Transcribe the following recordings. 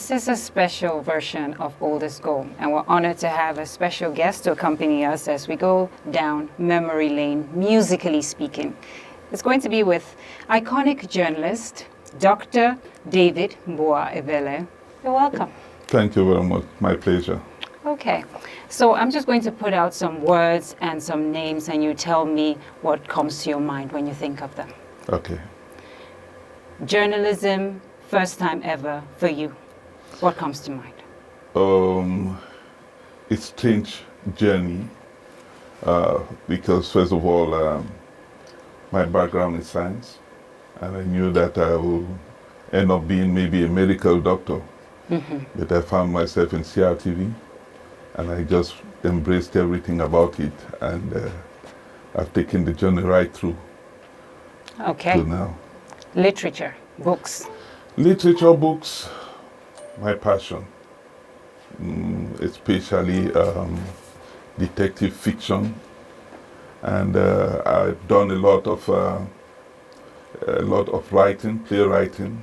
This is a special version of Old as Gold, and we're honored to have a special guest to accompany us as we go down memory lane, musically speaking. It's going to be with iconic journalist, Dr. David Mbua Evelle. You're welcome. Thank you very much. My pleasure. Okay, so I'm just going to put out some words and some names, and you tell me what comes to your mind when you think of them. Okay. Journalism, first time ever for you. What comes to mind? It's a strange journey because first of all, my background is science, and I knew that I will end up being maybe a medical doctor. But I found myself in CRTV, and I just embraced everything about it, and I've taken the journey right through to now. Literature, books. Literature, books, my passion, especially detective fiction, and I've done a lot of writing, playwriting.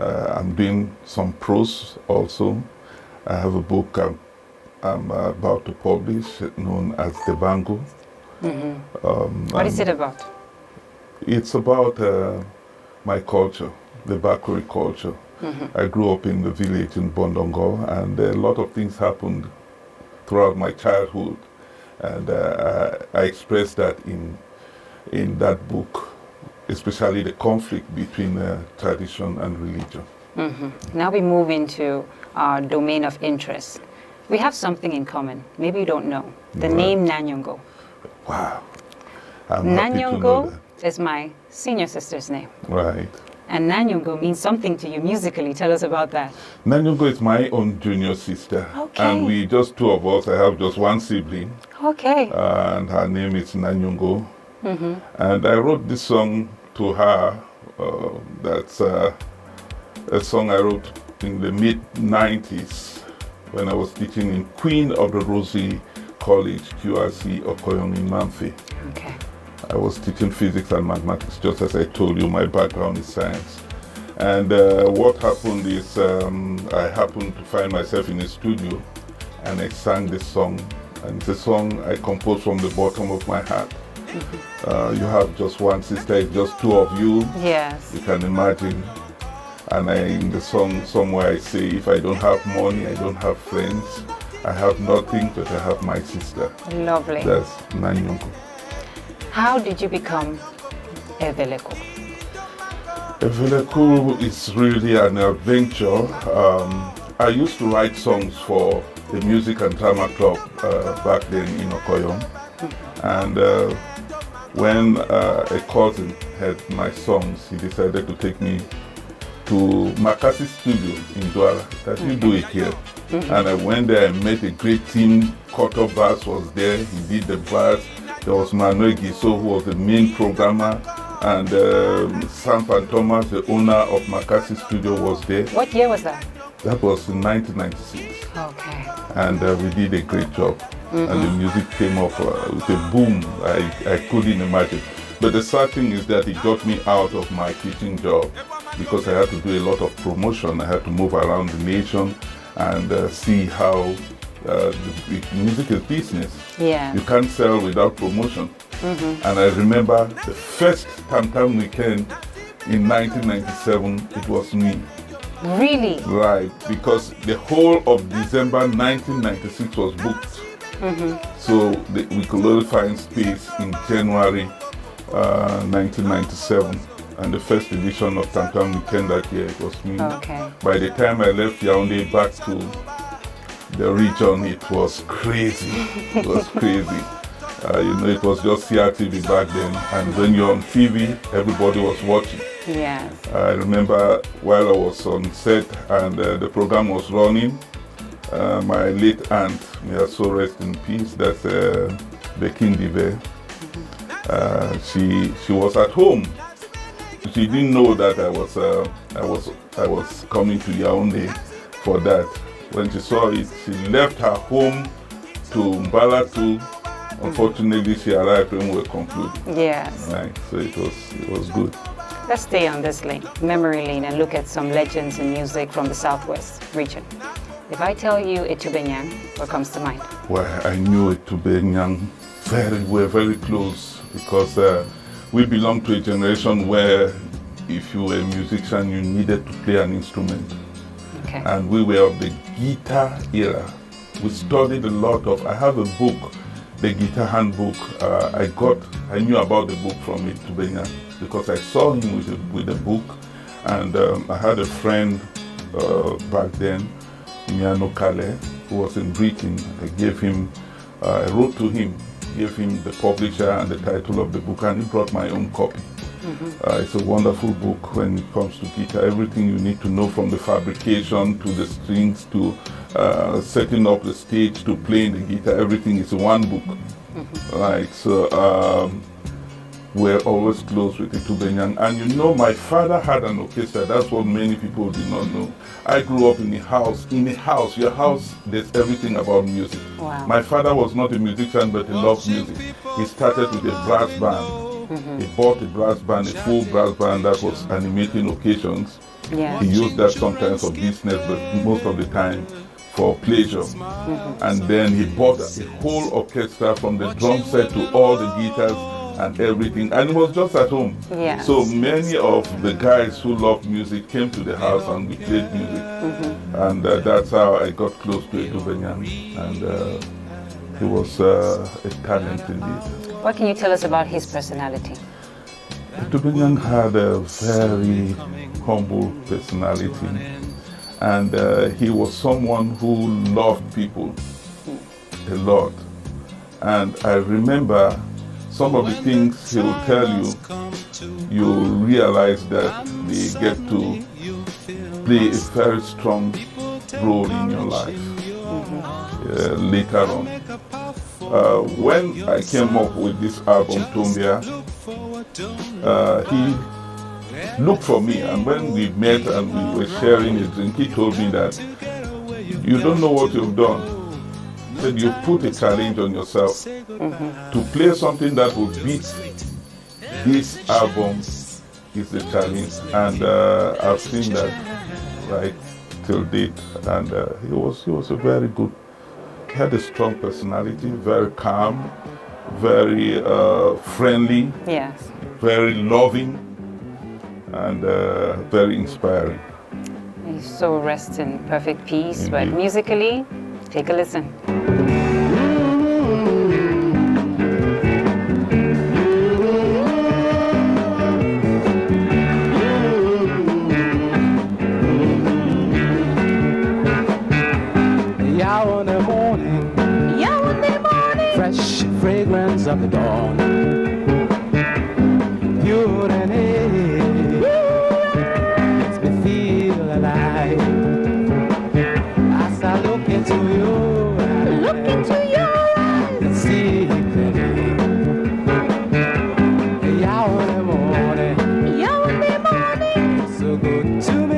I'm doing some prose also. I have a book I'm about to publish known as The Bango. What is it about? It's about my culture, the Bakuri culture. I grew up in the village in Bondongo, and a lot of things happened throughout my childhood, and I expressed that in that book, especially the conflict between tradition and religion. Now we move into our domain of interest. We have something in common. Maybe you don't know. The name Nanyongo. Wow. I'm happy to know Nanyongo that. is my senior sister's name. Right. And Nanyongo means something to you musically. Tell us about that. Nanyongo is my own junior sister. Okay. And we just two of us. I have just one sibling. Okay. And her name is Nanyongo. And I wrote this song to her. That's a song I wrote in the mid-90s when I was teaching in Queen of the Rosy College, QRC, Okoyong in Mamfe. Okay. I was teaching physics and mathematics, just as I told you, my background is science. And what happened is I happened to find myself in a studio, and I sang this song. And it's a song I composed from the bottom of my heart. You have just one sister, it's just two of you. Yes. You can imagine. And in the song somewhere I say, if I don't have money, I don't have friends, I have nothing, but I have my sister. Lovely. That's Nanyongo. How did you become Evelle Kool? Evelle Kool is really an adventure. I used to write songs for the Music and Drama Club back then in Okoyong. And when a cousin heard my songs, he decided to take me to Makasi Studio in Douala, that you do it here. And I went there and met a great team. Koto Bass was there, he did the bass. There was Manuel Giso, who was the main programmer, and Sam Thomas, the owner of Makasi Studio, was there. What year was that? That was in 1996. Okay. And we did a great job. And the music came up with a boom I couldn't imagine. But the sad thing is that it got me out of my teaching job because I had to do a lot of promotion. I had to move around the nation and see how the music is business. Yeah. You can't sell without promotion. And I remember the first Tam weekend in 1997, it was me. Really? Right, because the whole of December 1996 was booked. So we could only find space in January 1997. And the first edition of Tam weekend that year, it was me. Okay. By the time I left Yaoundé back to the region, it was crazy. It was crazy. It was just CRTV back then, and when you're on TV, everybody was watching. Yes. I remember while I was on set and the program was running, my late aunt, may her soul rest in peace, that's Becky Ndive, she was at home. She didn't know that I was coming to Yaoundé for that. When she saw it, she left her home to Mbalatu. Unfortunately, she arrived when we were concluding. Yes. Right, so it was good. Let's stay on this lane, memory lane, and look at some legends in music from the Southwest region. If I tell you Etubenyang, what comes to mind? Well, I knew Etubenyang very well, very close, because we belong to a generation where if you were a musician, you needed to play an instrument. Okay. And we were of the guitar era. We studied a lot of, I have a book, the guitar handbook. I knew about the book from Etubenyang because I saw him with the book. And I had a friend back then, Miano Kale, who was in Britain. I wrote to him, gave him the publisher and the title of the book, and he brought my own copy. It's a wonderful book when it comes to guitar. Everything you need to know, from the fabrication to the strings to setting up the stage to playing the guitar, everything is in one book. Right, so we're always close with Etubenyang. And you know, my father had an orchestra. That's what many people did not know. I grew up in a house. Your house, there's everything about music. Wow. My father was not a musician, but he loved music. He started with a brass band. He bought a brass band, a full brass band that was animating occasions. Yeah. He used that sometimes for business, but most of the time for pleasure. And then he bought a whole orchestra, from the drum set to all the guitars and everything, and it was just at home. Yeah. So many of the guys who loved music came to the house and we played music. And that's how I got close to Etubenyang, and he was a talent indeed. What can you tell us about his personality? Etubenyang had a very humble personality, and he was someone who loved people a lot. And I remember some of the things he will tell you, you realize that they get to play a very strong role in your life later on. When I came up with this album, Tombia, he looked for me, and when we met and we were sharing a drink, he told me that you don't know what you've done. He said, you put a challenge on yourself to play something that will beat this album is the challenge, and I've seen that right till date. And he was a very good. He had a strong personality, very calm, very friendly, Yes. very loving, and very inspiring. He so rests in perfect peace, but Indeed. musically, take a listen. Fresh fragrance of the dawn, pure and air, makes me feel alive. As I look into your eyes, and see clearly. Yaw in the morning, so good to me.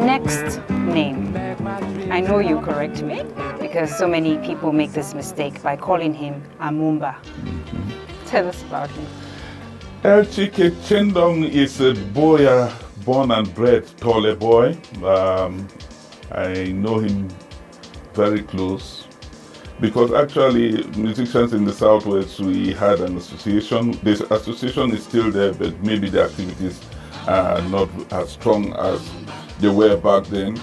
Next name. I know you correct me, because so many people make this mistake by calling him Amumba. Tell us about him. Chike Chendong is a boy born and bred Tole boy. I know him very close because actually musicians in the Southwest, we had an association. This association is still there, but maybe the activities are not as strong as they were back then.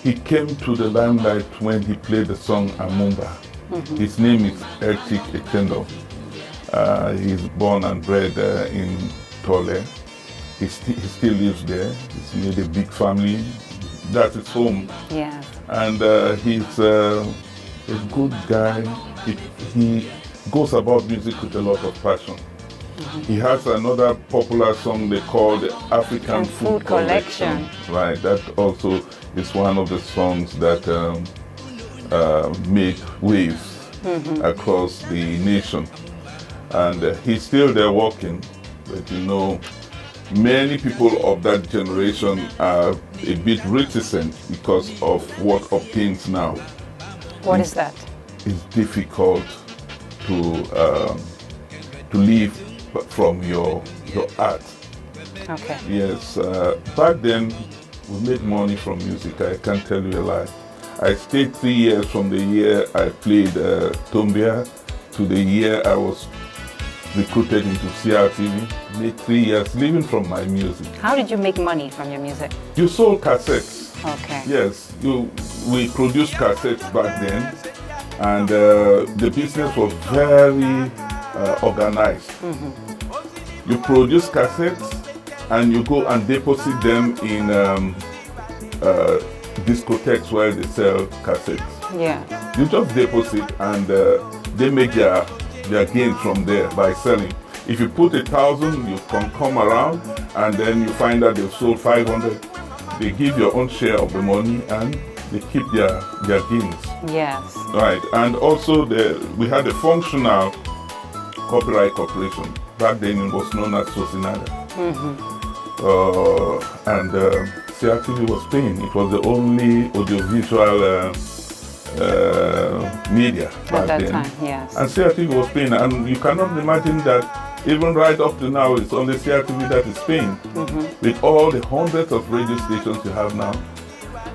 He came to the limelight when he played the song Amumba. His name is Chike Chendong. He's born and bred in Tole. He still lives there. He's made a big family. That's his home. Yes. And he's a good guy. He goes about music with a lot of passion. He has another popular song they call the African Food Collection. Right, that also is one of the songs that made waves across the nation. And he's still there working, but you know, many people of that generation are a bit reticent because of what obtains now. What is that? It's difficult to live from your art. Okay. Yes, back then we made money from music. I can't tell you a lie. I stayed 3 years from the year I played Tombia to the year I was recruited into CRTV. Made 3 years living from my music. How did you make money from your music? You sold cassettes. Okay. Yes, we produced cassettes back then, and the business was very organized. You produce cassettes and you go and deposit them in discotheques where they sell cassettes. Yeah. You just deposit and they make their gains from there by selling. If you put 1,000, you can come around and then you find that they've sold 500. They give your own share of the money and they keep their gains. Yes. Right, and also we had a functional copyright corporation. Back then it was known as Sosinada. And CRTV was paying. It was the only audiovisual media back At that then. time, yes. And CRTV was paying, and you cannot imagine that even right up to now, it's only CRTV that is paying. With all the hundreds of radio stations you have now,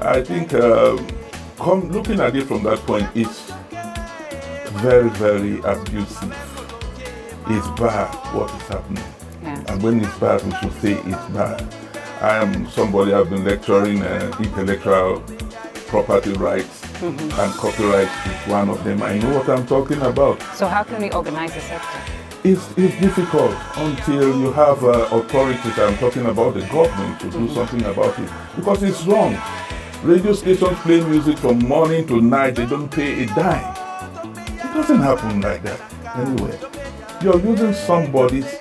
I think looking at it from that point, it's very, very abusive. It's bad what is happening. Yes. And when it's bad, we should say it's bad. I am somebody, I've been lecturing intellectual property rights, and copyright is one of them. I know what I'm talking about. So how can we organize the sector? It's difficult until you have authorities, I'm talking about the government, to do something about it. Because it's wrong. Radio stations play music from morning to night, they don't pay a dime. It doesn't happen like that anyway. You're using somebody's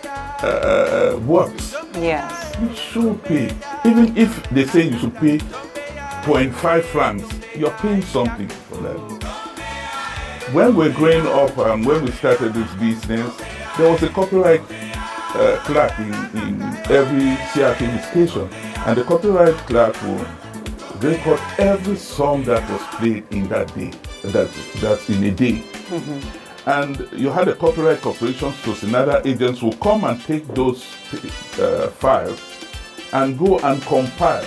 works. Yes. You should pay. Even if they say you should pay 0.5 francs, you're paying something for that. When we're growing up and when we started this business, there was a copyright clerk in every CRTV station, and the copyright clerk will record every song that was played in that day, that's in a day. And you had a copyright corporation, so Sinada agents will come and take those files and go and compile.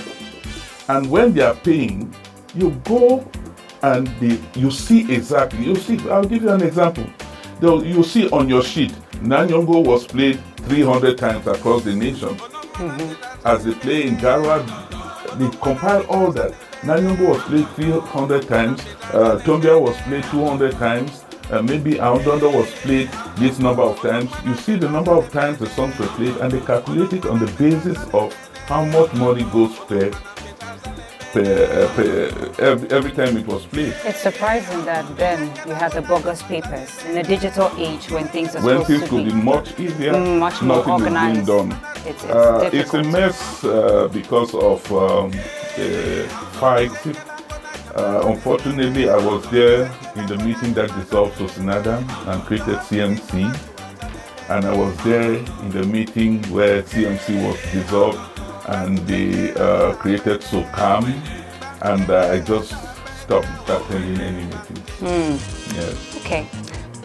And when they are paying, you go and you see exactly, I'll give you an example. You see on your sheet, Nanyongo was played 300 times across the nation. As they play in Garwa, they compile all that. Nanyongo was played 300 times, Tombia was played 200 times, maybe Aundondo was played this number of times. You see the number of times the songs were played, and they calculate it on the basis of how much money goes per every time it was played. It's surprising that then you had the bogus papers in a digital age when things are When supposed things to could be be much easier, much more nothing organized. is being done. It's It's a difficult. mess because of fights. Unfortunately, I was there in the meeting that dissolved Sosinada and created CMC, and I was there in the meeting where CMC was dissolved and they created SOCAM, and I just stopped attending any meetings. Yes. Okay,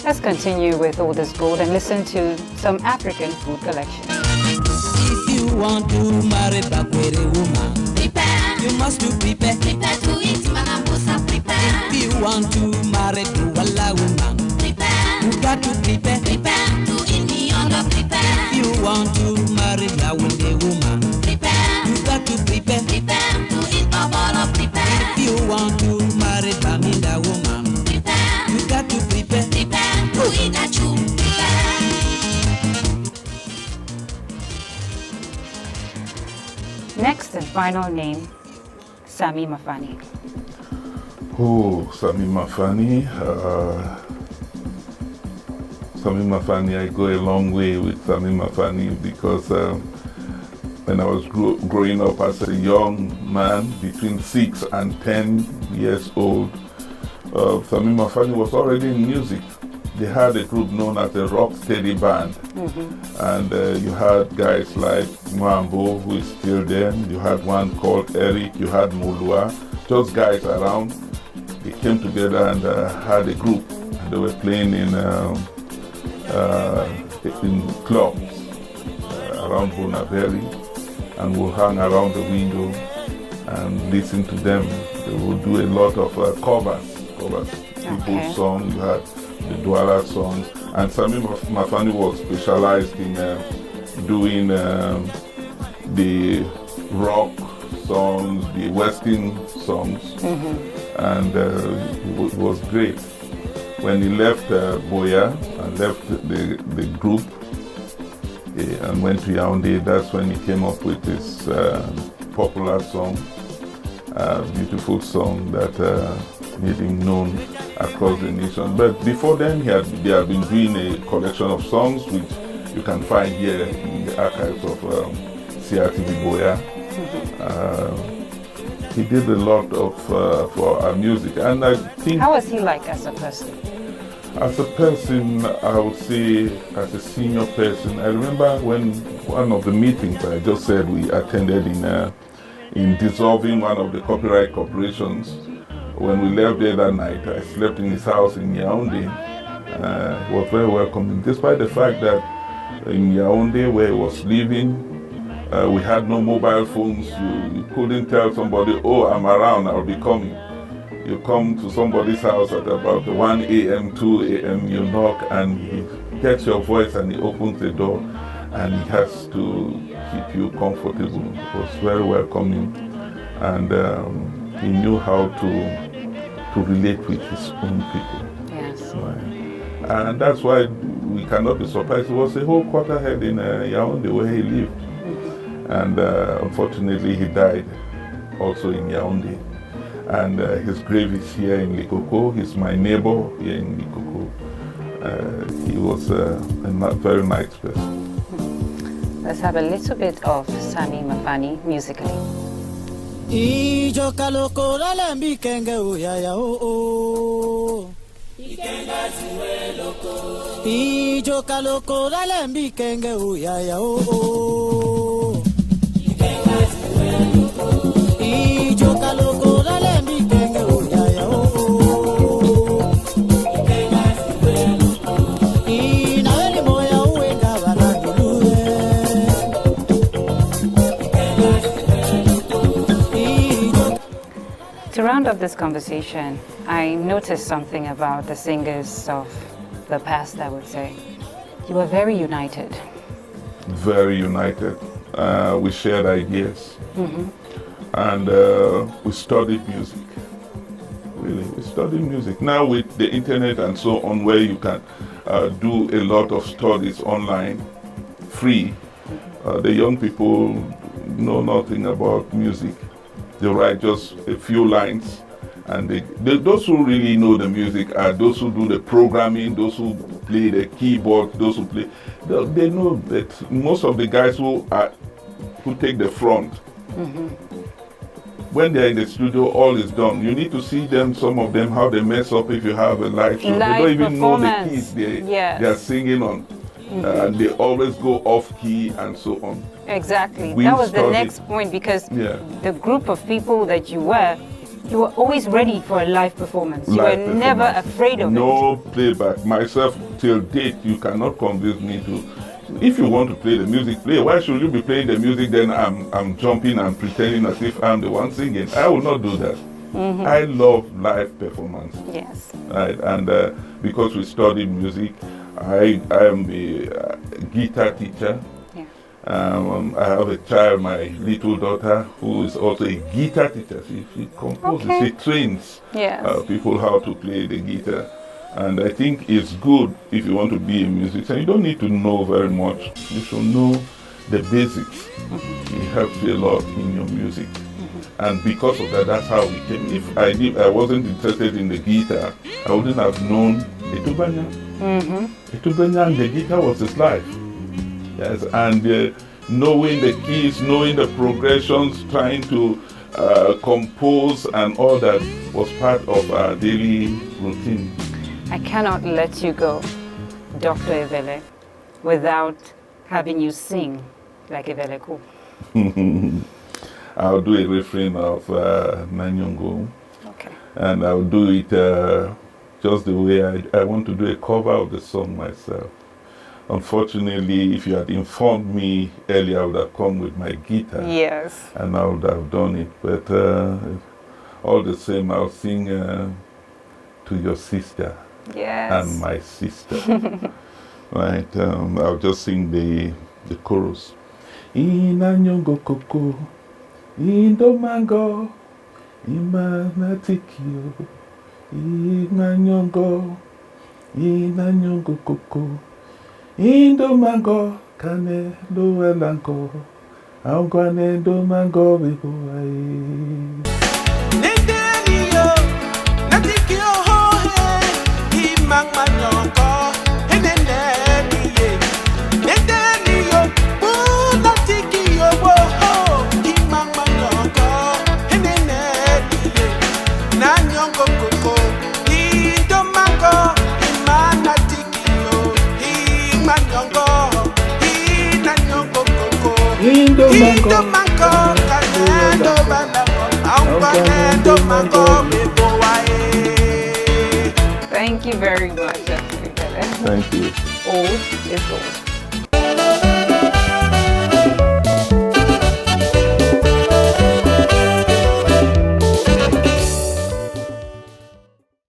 let's continue with All This Gold and listen to some African food collection. If you want to marry Bakwere woman, prepare. You must do prepare. Prepare to eat Manabusa, prepare. If you want to marry Duwala woman, prepare. You got to prepare. Prepare to eat me on the prepare. If you want to marry Yawunde woman, prepare. You got to prepare. Prepare to eat Babala, prepare. If you want to marry Baminda woman, prepare. You got to prepare. Prepare to eat Achu, prepare. Next and final name, Sami Mafani. Oh, Sami Mafani. Sami Mafani, I go a long way with Sami Mafani because when I was growing up as a young man, between 6 and 10 years old, Sami Mafani was already in music. They had a group known as the Rock Steady Band. And you had guys like Mwambo, who is still there. You had one called Eric, you had Mulua, just guys around. They came together and had a group. And they were playing in clubs around Bonaveri, and we'll hang around the window and listen to them. They would do a lot of covers, people's songs. You had the Douala songs, and Sami Mafani was specialized in doing the rock songs, the Western songs, and it was great. When he left Boya and left the group and went to Yaoundé, that's when he came up with this popular song, beautiful song that made him known across the nation. But before then, they had been doing a collection of songs which you can find here in the archives of CRTV Boya. He did a lot of for our music, and I think. How was he like as a person? As a person, I would say, as a senior person, I remember when one of the meetings I just said we attended in dissolving one of the copyright corporations. When we left there that night, I slept in his house in Yaoundé. He was very welcoming, despite the fact that in Yaoundé, where he was living, we had no mobile phones. You couldn't tell somebody, oh, I'm around, I'll be coming. You come to somebody's house at about 1 a.m., 2 a.m., you knock, and he gets your voice and he opens the door, and he has to keep you comfortable. It was very welcoming, and he knew how to relate with his own people. Yes. Right. And that's why we cannot be surprised. It was a whole quarterhead in Yaoundé where he lived. And unfortunately, he died also in Yaoundé. And his grave is here in Likoko. He's my neighbor here in Likoko. He was a very nice person. Let's have a little bit of Sami Mafani musically. Ijo kaloko lalembi kenge uyaya o. Ijo kaloko lalembi kenge uyaya o. Ijo kaloko lalembi kenge uyaya o. Inaweli moya uwenga wanadulue. To round up this conversation, I noticed something about the singers of the past, I would say. You were very united. Very united. We shared ideas. And we studied music. Really, we studied music. Now with the internet and so on, where you can do a lot of studies online, free, the young people know nothing about music. They write just a few lines, and those who really know the music are those who do the programming, those who play the keyboard, those who play. They know that most of the guys who take the front, when they're in the studio, all is done. You need to see them, some of them, how they mess up if you have a live show. They don't even know the keys they are singing on. And they always go off key and so on. Exactly. That was the next point, because the group of people that you were always ready for a live performance. You were never afraid of it. No playback. Myself, till date, you cannot convince me to. If you want to play the music, play. Why should you be playing the music, then I'm jumping and pretending as if I'm the one singing? I will not do that. I love live performance. Yes. Right, and because we studied music, I am a guitar teacher. I have a child, my little daughter, who is also a guitar teacher. She composes, she trains people how to play the guitar. And I think it's good if you want to be a musician. You don't need to know very much. You should know the basics. It helps you a lot in your music. And because of that, that's how we came. If I wasn't interested in the guitar, I wouldn't have known Etubanya. Etubanya, and the guitar was his life. Yes, and knowing the keys, knowing the progressions, trying to compose and all that was part of our daily routine. I cannot let you go, Dr. Evelle, without having you sing like Evelle Kool. I'll do a refrain of Nanyongo. Okay. And I'll do it just the way I want to do a cover of the song myself. Unfortunately, if you had informed me earlier, I would have come with my guitar. Yes. And I would have done it. But all the same, I'll sing to your sister. Yes. And my sister. Right? I'll just sing the chorus. Inanyongo koko, indomango, imanatikio, inanyongo koko, indomango kane luelango, aungwane indomango beboai. Nendelio, natikio hohe, imangmanyongo, eneneliye. Nendelio, natikio woho, imangmanyongo, eneneliye. Nanyongo koko, indomango, imanatikio, imanyongo, inanyongo koko, indomango, kanendo banamo, aungwanendo mango beboae. Thank you very much, Dr. Evelle. Thank you. Old is gold.